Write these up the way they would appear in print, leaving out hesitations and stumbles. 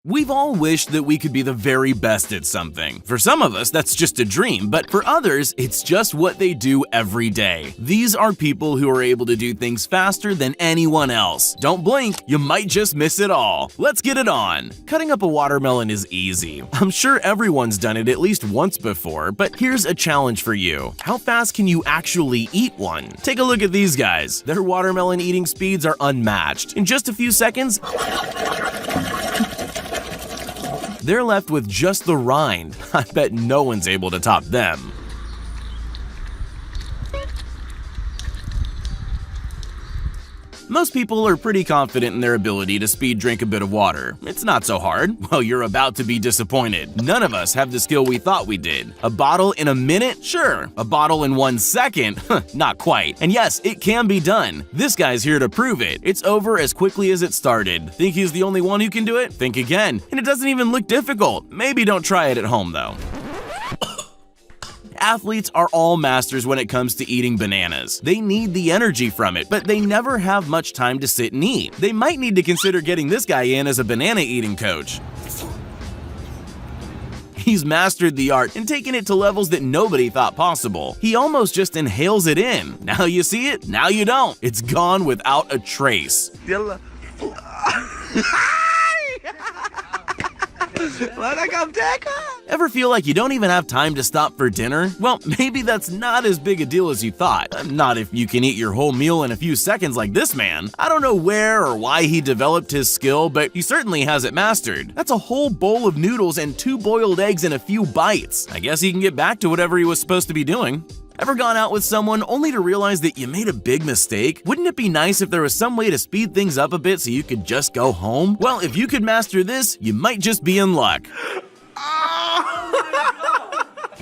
We've all wished that we could be the very best at something. For some of us, that's just a dream, but for others, it's just what they do every day. These are people who are able to do things faster than anyone else. Don't blink, you might just miss it all. Let's get it on. Cutting up a watermelon is easy. I'm sure everyone's done it at least once before, but here's a challenge for you. How fast can you actually eat one? Take a look at these guys. Their watermelon eating speeds are unmatched. In just a few seconds, they're left with just the rind. I bet no one's able to top them. Most people are pretty confident in their ability to speed drink a bit of water. It's not so hard. Well, you're about to be disappointed. None of us have the skill we thought we did. A bottle in a minute? Sure. A bottle in 1 second? Not quite. And yes, it can be done. This guy's here to prove it. It's over as quickly as it started. Think he's the only one who can do it? Think again. And it doesn't even look difficult. Maybe don't try it at home though. Athletes are all masters when it comes to eating bananas. They need the energy from it, but they never have much time to sit and eat. They might need to consider getting this guy in as a banana eating coach. He's mastered the art and taken it to levels that nobody thought possible. He almost just inhales it in. Now you see it, now you don't. It's gone without a trace. Ever feel like you don't even have time to stop for dinner? Well, maybe that's not as big a deal as you thought. Not if you can eat your whole meal in a few seconds like this man. I don't know where or why he developed his skill, but he certainly has it mastered. That's a whole bowl of noodles and 2 boiled eggs in a few bites. I guess he can get back to whatever he was supposed to be doing. Ever gone out with someone only to realize that you made a big mistake? Wouldn't it be nice if there was some way to speed things up a bit so you could just go home? Well, if you could master this, you might just be in luck.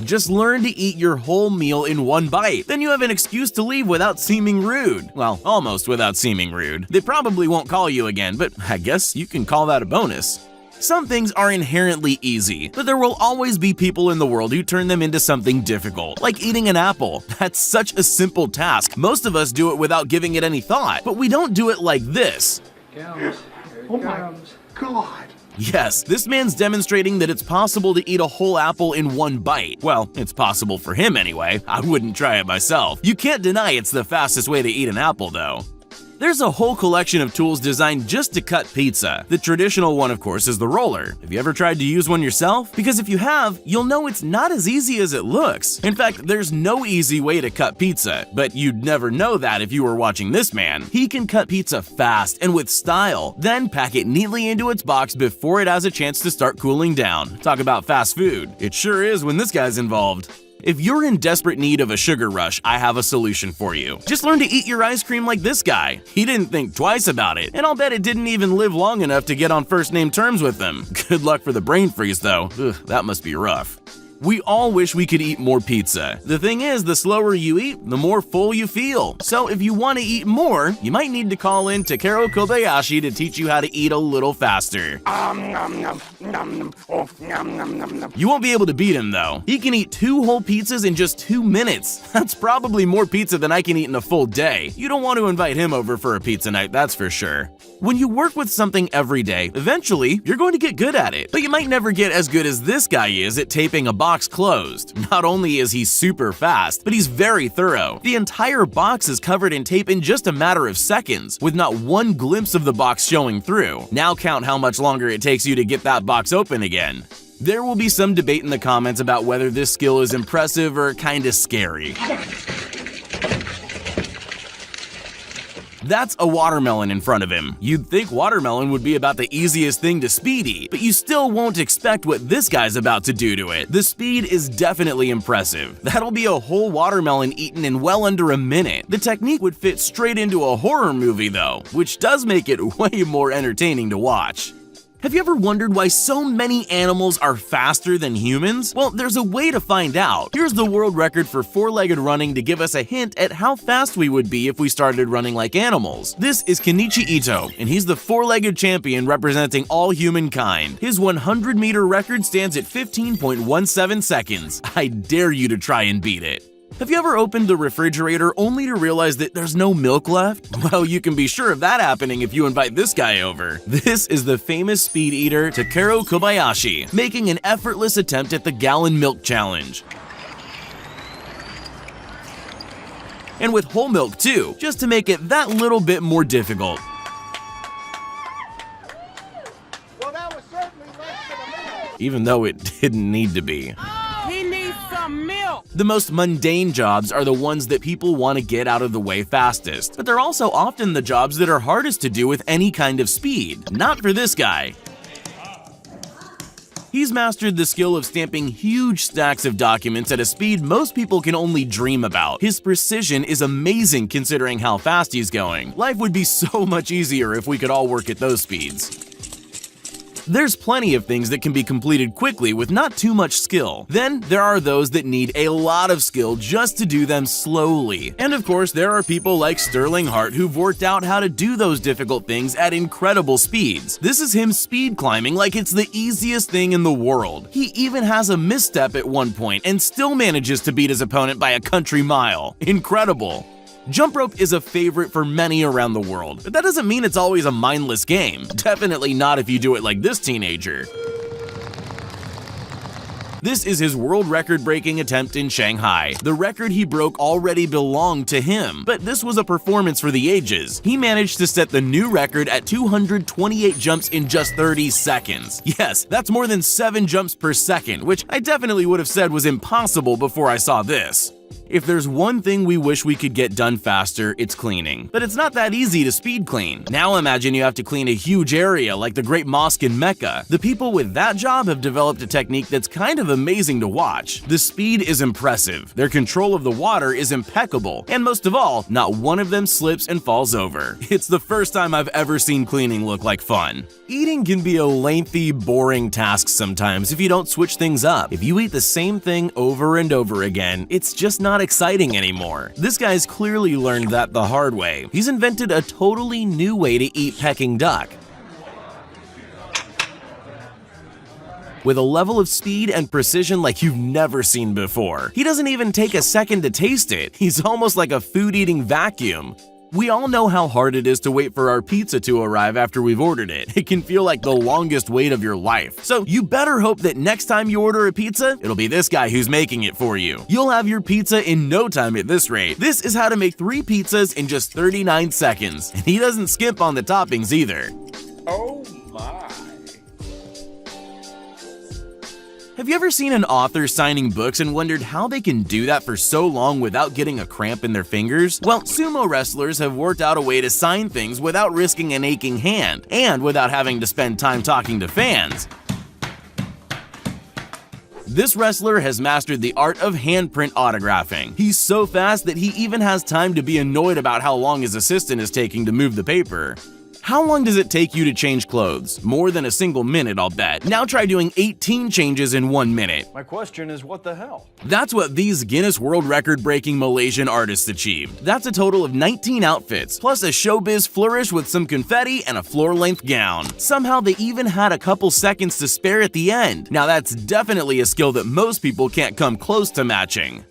Just learn to eat your whole meal in 1 bite. Then you have an excuse to leave without seeming rude. Well, almost without seeming rude. They probably won't call you again, but I guess you can call that a bonus. Some things are inherently easy, but there will always be people in the world who turn them into something difficult, like eating an apple. That's such a simple task. Most of us do it without giving it any thought, but we don't do it like this. Oh my God. Yes, this man's demonstrating that it's possible to eat a whole apple in 1 bite. Well, it's possible for him anyway. I wouldn't try it myself. You can't deny it's the fastest way to eat an apple though. There's a whole collection of tools designed just to cut pizza. The traditional one, of course, is the roller. Have you ever tried to use one yourself? Because if you have, you'll know it's not as easy as it looks. In fact, there's no easy way to cut pizza, but you'd never know that if you were watching this man. He can cut pizza fast and with style, then pack it neatly into its box before it has a chance to start cooling down. Talk about fast food. It sure is when this guy's involved. If you're in desperate need of a sugar rush, I have a solution for you. Just learn to eat your ice cream like this guy. He didn't think twice about it, and I'll bet it didn't even live long enough to get on first-name terms with them. Good luck for the brain freeze, though. Ugh, that must be rough. We all wish we could eat more pizza. The thing is, the slower you eat, the more full you feel. So if you want to eat more, you might need to call in Takeru Kobayashi to teach you how to eat a little faster. You won't be able to beat him though. He can eat 2 whole pizzas in just 2 minutes. That's probably more pizza than I can eat in a full day. You don't want to invite him over for a pizza night, that's for sure. When you work with something every day, eventually you're going to get good at it. But you might never get as good as this guy is at taping a box closed. Not only is he super fast, but he's very thorough. The entire box is covered in tape in just a matter of seconds, with not one glimpse of the box showing through. Now count how much longer it takes you to get that box open again. There will be some debate in the comments about whether this skill is impressive or kinda scary. That's a watermelon in front of him. You'd think watermelon would be about the easiest thing to speed eat, but you still won't expect what this guy's about to do to it. The speed is definitely impressive. That'll be a whole watermelon eaten in well under a minute. The technique would fit straight into a horror movie though, which does make it way more entertaining to watch. Have you ever wondered why so many animals are faster than humans? Well, there's a way to find out. Here's the world record for 4-legged running to give us a hint at how fast we would be if we started running like animals. This is Kenichi Ito, and he's the 4-legged champion representing all humankind. His 100-meter record stands at 15.17 seconds. I dare you to try and beat it. Have you ever opened the refrigerator only to realize that there's no milk left? Well, you can be sure of that happening if you invite this guy over. This is the famous speed eater Takeru Kobayashi, making an effortless attempt at the gallon milk challenge. And with whole milk too, just to make it that little bit more difficult. Well, that was certainly less than a minute. Even though it didn't need to be. He needs some milk. The most mundane jobs are the ones that people want to get out of the way fastest, but they're also often the jobs that are hardest to do with any kind of speed. Not for this guy. He's mastered the skill of stamping huge stacks of documents at a speed most people can only dream about. His precision is amazing considering how fast he's going. Life would be so much easier if we could all work at those speeds. There's plenty of things that can be completed quickly with not too much skill. Then there are those that need a lot of skill just to do them slowly. And of course, there are people like Sterling Hart who've worked out how to do those difficult things at incredible speeds. This is him speed climbing like it's the easiest thing in the world. He even has a misstep at one point and still manages to beat his opponent by a country mile. Incredible. Jump rope is a favorite for many around the world, but that doesn't mean it's always a mindless game. Definitely not if you do it like this teenager. This is his world record-breaking attempt in Shanghai. The record he broke already belonged to him, but this was a performance for the ages. He managed to set the new record at 228 jumps in just 30 seconds. Yes, that's more than 7 jumps per second, which I definitely would have said was impossible before I saw this. If there's one thing we wish we could get done faster, it's cleaning. But it's not that easy to speed clean. Now imagine you have to clean a huge area like the Great Mosque in Mecca. The people with that job have developed a technique that's kind of amazing to watch. The speed is impressive, their control of the water is impeccable, and most of all, not one of them slips and falls over. It's the first time I've ever seen cleaning look like fun. Eating can be a lengthy, boring task sometimes if you don't switch things up. If you eat the same thing over and over again, it's just not exciting anymore. This guy's clearly learned that the hard way. He's invented a totally new way to eat Peking duck. With a level of speed and precision like you've never seen before. He doesn't even take a second to taste it. He's almost like a food-eating vacuum. We all know how hard it is to wait for our pizza to arrive after we've ordered it. It can feel like the longest wait of your life. So you better hope that next time you order a pizza, it'll be this guy who's making it for you. You'll have your pizza in no time at this rate. This is how to make 3 pizzas in just 39 seconds. And he doesn't skimp on the toppings either. Oh my. Have you ever seen an author signing books and wondered how they can do that for so long without getting a cramp in their fingers? Well, sumo wrestlers have worked out a way to sign things without risking an aching hand, and without having to spend time talking to fans. This wrestler has mastered the art of handprint autographing. He's so fast that he even has time to be annoyed about how long his assistant is taking to move the paper. How long does it take you to change clothes? More than a single minute, I'll bet. Now try doing 18 changes in 1 minute. My question is, what the hell? That's what these Guinness World Record-breaking Malaysian artists achieved. That's a total of 19 outfits, plus a showbiz flourish with some confetti and a floor-length gown. Somehow they even had a couple seconds to spare at the end. Now that's definitely a skill that most people can't come close to matching.